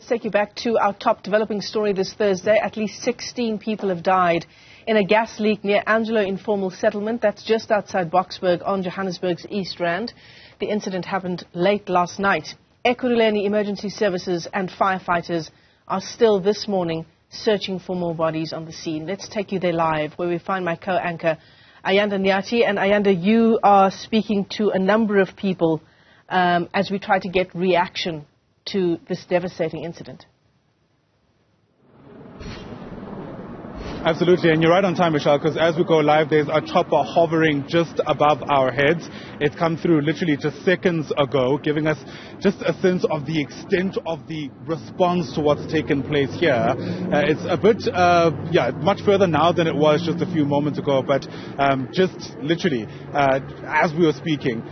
Let's take you back to our top developing story this Thursday. At least 16 people have died in a gas leak near Angelo informal settlement. That's just outside Boksburg on Johannesburg's East Rand. The incident happened late last night. Ekurhuleni emergency services and firefighters are still this morning searching for more bodies on the scene. Let's take you there live, where we find my co-anchor Ayanda Nyati. And Ayanda, you are speaking to a number of people as we try to get reaction to this devastating incident. Absolutely, and you're right on time, Michelle, because as we go live, there's a chopper hovering just above our heads. It's come through literally just seconds ago, giving us just a sense of the extent of the response to what's taken place here. It's a bit, much further now than it was just a few moments ago, but just literally, as we were speaking,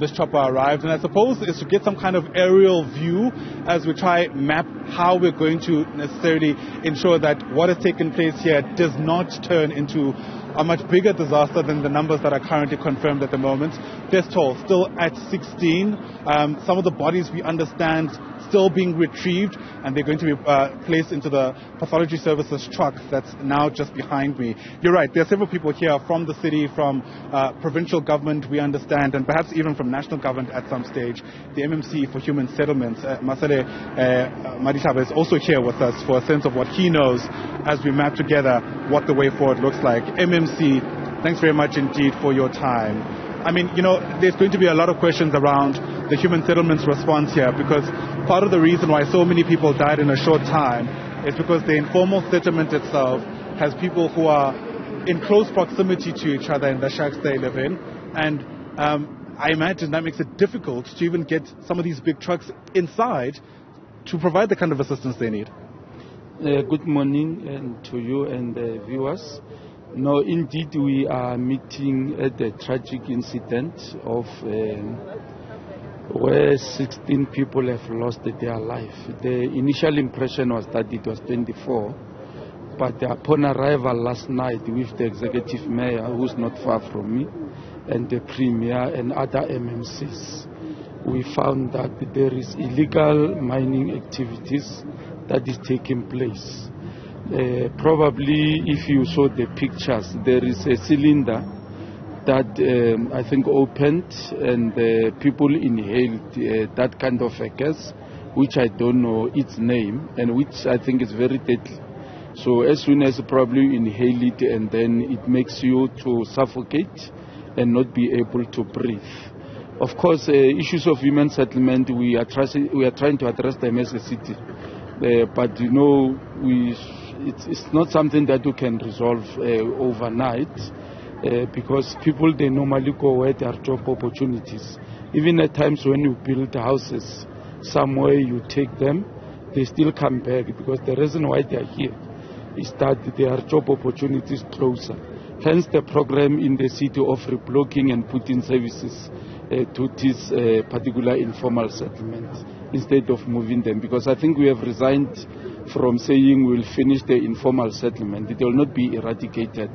this chopper arrived, and I suppose it's to get some kind of aerial view as we try map how we're going to necessarily ensure that what has taken place here does not turn into a much bigger disaster than the numbers that are currently confirmed at the moment. This toll still at 16. Some of the bodies we understand still being retrieved, and they're going to be placed into the pathology services truck that's now just behind me. You're right, there are several people here from the city, from provincial government, we understand, and perhaps even from national government at some stage. The MMC for Human Settlements, Masele Madihlaba, is also here with us for a sense of what he knows as we map together what the way forward looks like. MMC, thanks very much indeed for your time. I mean, you know, there's going to be a lot of questions around the human settlements response here, because part of the reason why so many people died in a short time is because the informal settlement itself has people who are in close proximity to each other in the shacks they live in. And I imagine that makes it difficult to even get some of these big trucks inside to provide the kind of assistance they need. Good morning to you and the viewers. No, indeed, we are meeting at the tragic incident of where 16 people have lost their life. The initial impression was that it was 24, but upon arrival last night with the executive mayor, who's not far from me, and the premier and other MMCs, we found that there is illegal mining activities that is taking place. Probably, if you saw the pictures, there is a cylinder that I think opened, and people inhaled that kind of a gas, which I don't know its name, and which I think is very deadly. So as soon as probably you inhale it, and then it makes you to suffocate and not be able to breathe. Of course, issues of human settlement, we are trying to address them as a city. But you know, it's not something that you can resolve overnight, because people, they normally go where there are job opportunities. Even at times when you build houses somewhere, you take them, they still come back, because the reason why they are here is that there are job opportunities closer. Hence the program in the city of reblocking and putting services to this particular informal settlement, instead of moving them, because I think we have resigned from saying we'll finish the informal settlement. It will not be eradicated.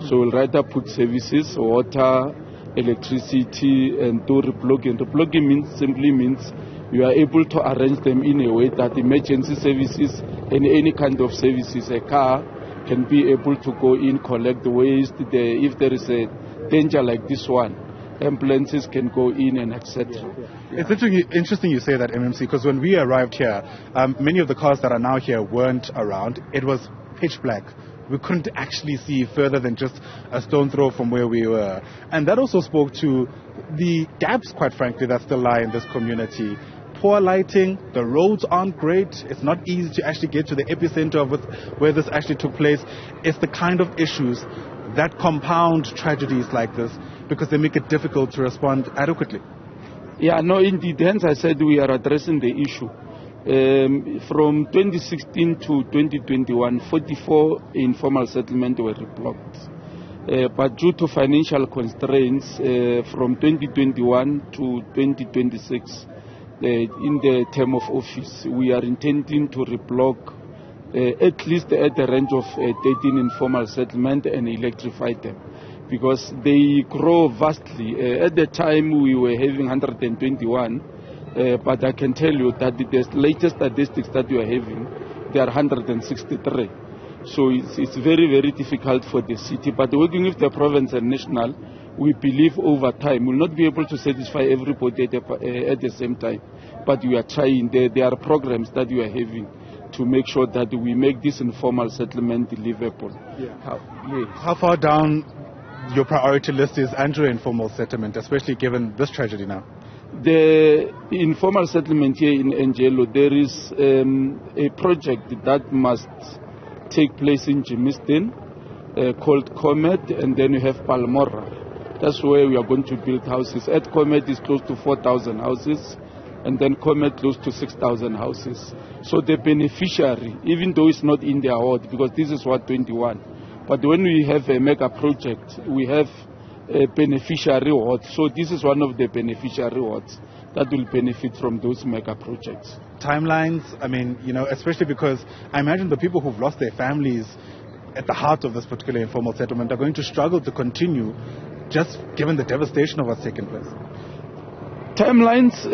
So we'll rather put services, water, electricity, and do reblocking. Reblocking simply means you are able to arrange them in a way that emergency services and any kind of services, a car, can be able to go in, collect the waste. If there is a danger like this one, ambulances can go in and etc. It's interesting you say that, MMC, because when we arrived here, many of the cars that are now here weren't around. It was pitch black. We couldn't actually see further than just a stone throw from where we were. And that also spoke to the gaps, quite frankly, that still lie in this community. Poor lighting, the roads aren't great, it's not easy to actually get to the epicenter of where this actually took place. It's the kind of issues that compound tragedies like this, because they make it difficult to respond adequately. Yeah, no, indeed. Hence I said we are addressing the issue. From 2016 to 2021, 44 informal settlements were reblocked. But due to financial constraints, from 2021 to 2026, in the term of office, we are intending to reblock at least at the range of 13 informal settlements and electrify them, because they grow vastly. At the time we were having 121, But I can tell you that the latest statistics that we are having, there are 163. So it's very, very difficult for the city. But working with the province and national, we believe over time we'll not be able to satisfy everybody at the same time. But we are trying. There are programs that we are having to make sure that we make this informal settlement livable. Yeah. How far down your priority list is Angelo informal settlement, especially given this tragedy now? The informal settlement here in Angelo, there is a project that must take place in Germiston called Comet, and then you have Palmora. That's where we are going to build houses. At Comet is close to 4,000 houses, and then Comet close to 6,000 houses. So the beneficiary, even though it's not in their ward, because this is Ward 21, but when we have a mega project, we have a beneficiary ward. So this is one of the beneficiary wards that will benefit from those mega projects. Timelines, I mean, especially because I imagine the people who've lost their families at the heart of this particular informal settlement are going to struggle to continue, just given the devastation of what's taken place. Timelines,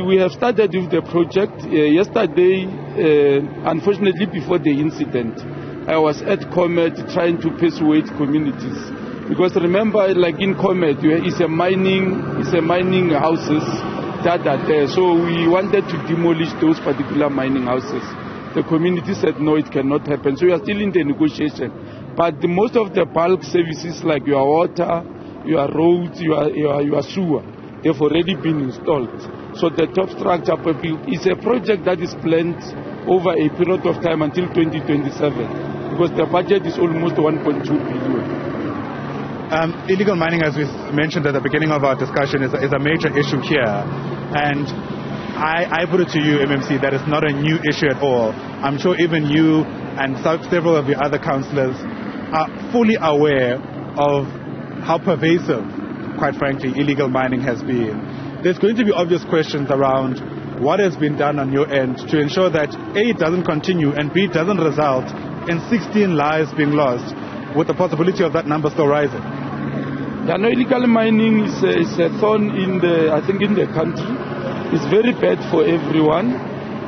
we have started with the project. Yesterday, unfortunately before the incident, I was at Comet trying to persuade communities. Because remember, like in Comet, it's a mining houses that are there. So we wanted to demolish those particular mining houses. The community said, no, it cannot happen. So we are still in the negotiation. But most of the bulk services like your water, your roads, your sewer, they've already been installed. So the top structure is a project that is planned over a period of time until 2027, because the budget is almost 1.2 billion. Illegal mining, as we mentioned at the beginning of our discussion, is a major issue here. And I put it to you, MMC, that it's not a new issue at all. I'm sure even you and several of the other councillors are fully aware of how pervasive, quite frankly, illegal mining has been. There's going to be obvious questions around what has been done on your end to ensure that A, it doesn't continue, and B, it doesn't result in 16 lives being lost, with the possibility of that number still rising. Yeah, no, illegal mining is a thorn in the country. It's very bad for everyone.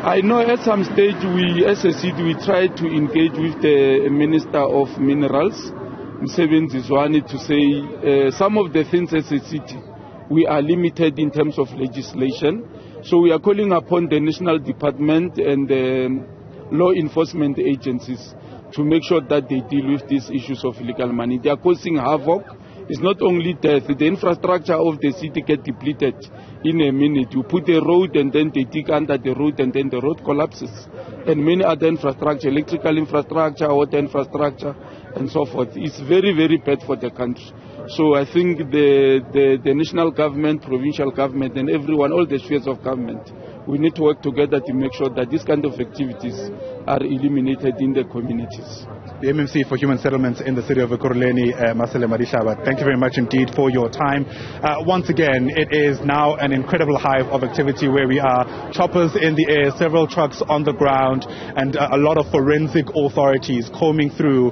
I know at some stage we, as a city, we tried to engage with the Minister of Minerals, Msebenzi, to say some of the things as a city, we are limited in terms of legislation. So we are calling upon the National Department and the law enforcement agencies to make sure that they deal with these issues of illegal mining. They are causing havoc. It's not only death. The infrastructure of the city gets depleted in a minute. You put a road and then they dig under the road and then the road collapses. And many other infrastructure, electrical infrastructure, water infrastructure, and so forth. It's very, very bad for the country. So I think the national government, provincial government, and everyone, all the spheres of government, we need to work together to make sure that these kind of activities are eliminated in the communities. The MMC for Human Settlements in the city of Ekurhuleni, Masele Madihlaba, thank you very much indeed for your time. Once again, it is now an incredible hive of activity where we are. Choppers in the air, several trucks on the ground, and a lot of forensic authorities combing through.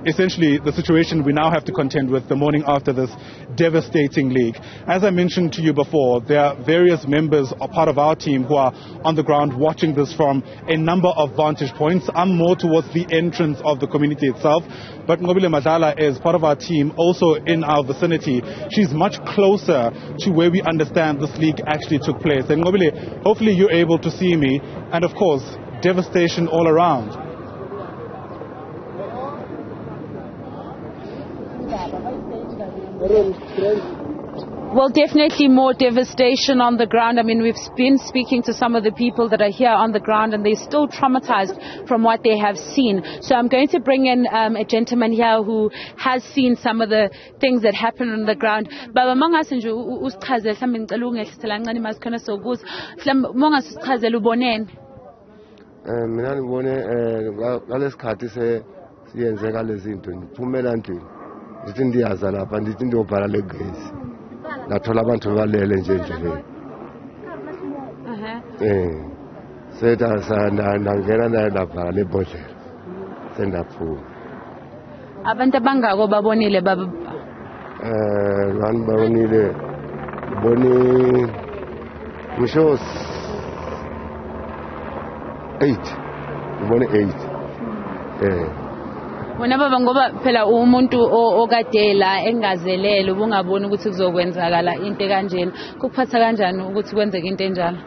Essentially, the situation we now have to contend with the morning after this devastating leak. As I mentioned to you before, there are various members, a part of our team, who are on the ground watching this from a number of vantage points. I'm more towards the entrance of the community itself, but Ngobile Madlala is part of our team, also in our vicinity. She's much closer to where we understand this leak actually took place. And Ngobile, hopefully you're able to see me, and of course, devastation all around. Well, definitely more devastation on the ground. I mean, we've been speaking to some of the people that are here on the ground, and they're still traumatized from what they have seen. So I'm going to bring in a gentleman here who has seen some of the things that happen on the ground. Baba, mongase nje usichazele mhlawumbe ngicela ungehlisela kancane masikhona sokuza. Mhlawumbe mongase usichazele ubonene. Mina ngibone ngalesikhathi siyenzeka lezi zinto ngiphumela endlini. Ngithi ndiyaza lapha ndithi ndiyobhala legesi. Nathola abantu balele nje endleleni. Setha sangena naye lapha lebhodlela. Sendaphuma. Abantu abangako babonile baba? Babonile boni ngisho 8 ngibone 8 wena baba ngoba phela umuntu okade la engazelele ubungaboni ukuthi kuzokwenzakala into kanjena kuphatha kanjani ukuthi kwenzeke into enjalo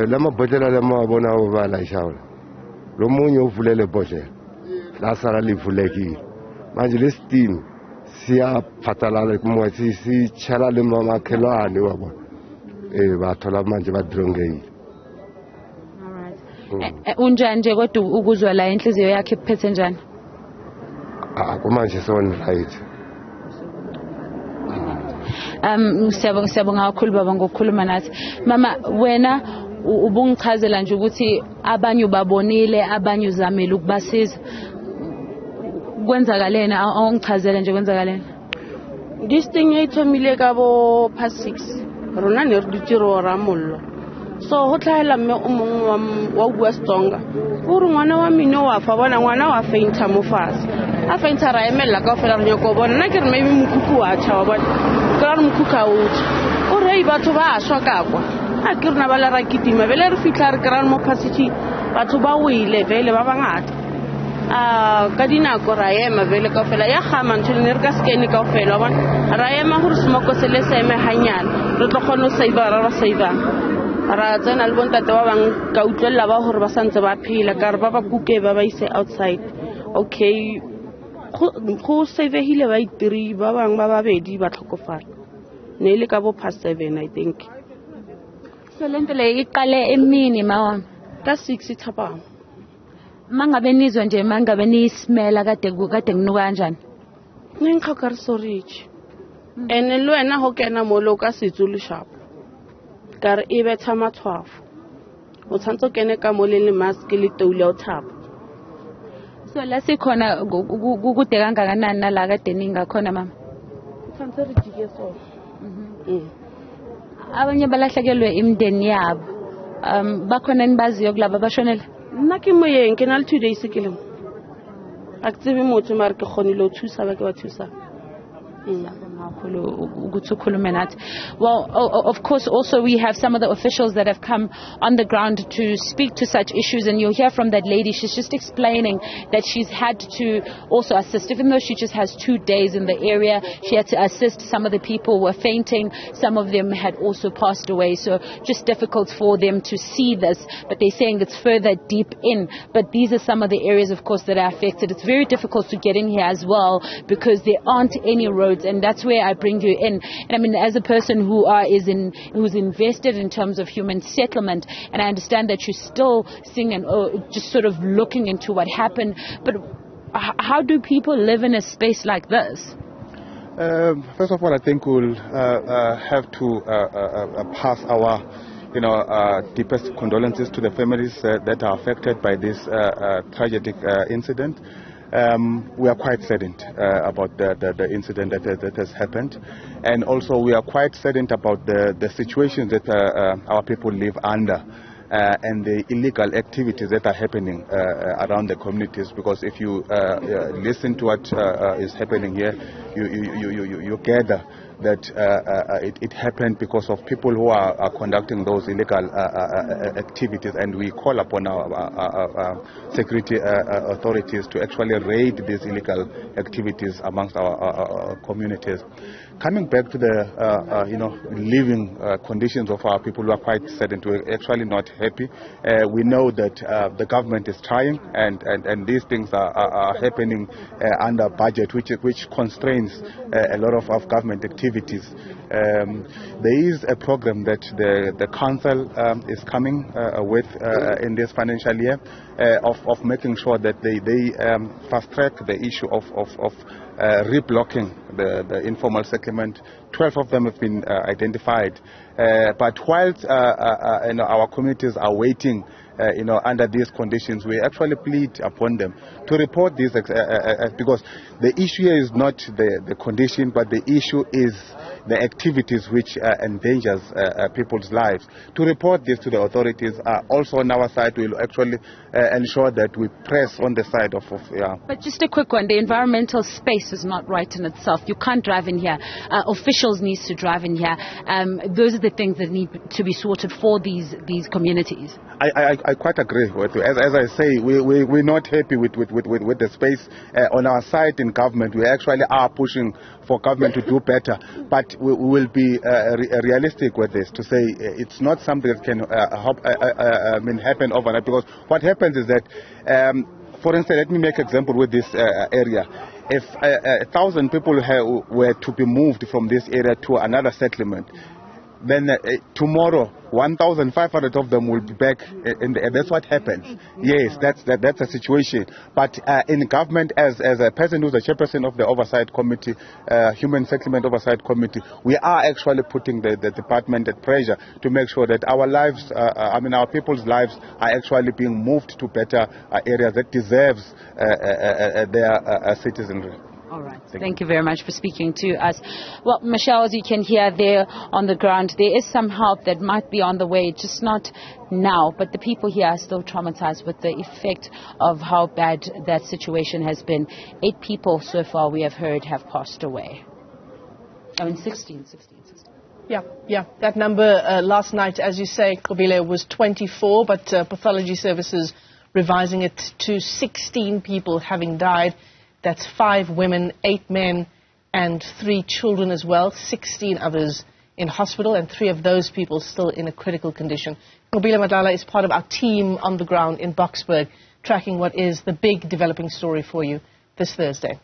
lamabhodlela lamabona obala ishawula lo munye uvulele ibhodlela la sala livulekile manje le steam siyaphathalala kumwathi sichala le mamakhelwane wabona bathola manje badrongile. Unjani nje kodwa ukuzwa la inhliziyo yakhe iphethe njani? Kumanje sona right. Siyabonga kakhulu baba ngokukhuluma nathi. Mama wena ubungichazela nje ukuthi abanye ubabonile abanye uzamile ukubasiza. Kwenzakaleni awungichazele nje kwenzakaleni? This thing ithomile ka bo past 6. Rona ne re ditiro ra mollo. So ho tlhaela mme o mong wa bua Setsonga. O re ngwana wa mine wa fa bona ngwana wa fainta mo fase. A fainta ra emela ka fela re nyako bona nna ke re maybe mokuku wa tšha wa bona. Ka re mokuka o tšha. O re batho ba a shwa ka kwa. A ke rena ba le ra kitima bele re fitla re kra mo passage batho ba wile vele ba bangata. Ka dinako ra ema vele ka fela ya gama ntse ne re ka skene ka fela wa bona ra ema gore smoko se le seme hanyana re tlo kgona go save ra save ra tsena le bontate ba bang ka utlwela ba gore ba santse ba phela ka re ba ba kuke ba ba ise outside. Okay go savehile ba itiri ba bang ba babedi ba tlhokofala ne ile ka bo past 7 I think. So lento le iqale emini mawa ka 6 ithapama. Mangabe nizwa nje mangabe niyisimela kade kunuka kanjani? Ngikhoka re so rich. Ene lo ena ho kena molo ka setsulu sharp. Ka re e betha matshwafo. O tshantso kene ka mole le mask le toule o thapa. So la sikhona kukude kangakanani nala kade ningakhona mama? Tshantse re jike so. Abanye balahlekelwe imndeni yabo. Bakhona nibaziyo kulaba bashonela? Nna ke moyeng ke na le 2 days ke leng. A tsebe motho mara ke kgonile o thusa ba ke ba thusa. Well, of course, also we have some of the officials that have come on the ground to speak to such issues, and you'll hear from that lady. She's just explaining that she's had to also assist, even though she just has 2 days in the area, she had to assist. Some of the people were fainting, some of them had also passed away, so just difficult for them to see this, but they're saying it's further deep in. But these are some of the areas, of course, that are affected. It's very difficult to get in here as well because there aren't any roads, and that's where I bring you in. And I mean, as a person who's invested in terms of human settlement, and I understand that you're still seeing and just sort of looking into what happened, but how do people live in a space like this? First of all, I think we'll have to pass our deepest condolences to the families that are affected by this tragic incident. We are quite saddened about the incident that has happened, and also we are quite saddened about the situations that our people live under and the illegal activities that are happening around the communities. Because if you listen to what is happening here, you gather that it happened because of people who are conducting those illegal activities, and we call upon our security authorities to actually raid these illegal activities amongst our communities. Coming back to the living conditions of our people, who are quite saddened. We're actually not happy. We know that the government is trying, and these things are happening under budget, which constrains a lot of government activities. There is a program that the council is coming with in this financial year of making sure that they fast track the issue of reblocking the informal settlement. 12 of them have been identified. But whilst our communities are waiting under these conditions, we actually plead upon them to report this because the issue here is not the condition, but the issue is the activities which endangers people's lives, to report this to the authorities. Also on our side, we'll actually ensure that we press on the side of But just a quick one, the environmental space is not right in itself. You can't drive in here. Officials need to drive in here. Those are the things that need to be sorted for these communities. I quite agree with you. As I say, we're not happy with the space on our side in government. We actually are pushing for government to do better, but we will be realistic with this to say it's not something that can happen overnight, because what happens is that, for instance, let me make an example with this area. If 1,000 people were to be moved from this area to another settlement, then tomorrow 1,500 of them will be back in the, that's what happens. Yes, that's a situation. But in government, as a person who's the chairperson of the Oversight Committee, Human Settlement Oversight Committee, we are actually putting the department at pressure to make sure that our lives, our people's lives are actually being moved to better areas that deserves their citizenry. All right. Thank you very much for speaking to us. Well, Michelle, as you can hear there on the ground, there is some help that might be on the way, just not now. But the people here are still traumatized with the effect of how bad that situation has been. 8 people so far, we have heard, have passed away. 16. Yeah. That number last night, as you say, Kobile, was 24, but pathology services revising it to 16 people having died. That's 5 women, 8 men, and 3 children as well. 16 others in hospital, and 3 of those people still in a critical condition. Kobile Madala is part of our team on the ground in Boksburg, tracking what is the big developing story for you this Thursday.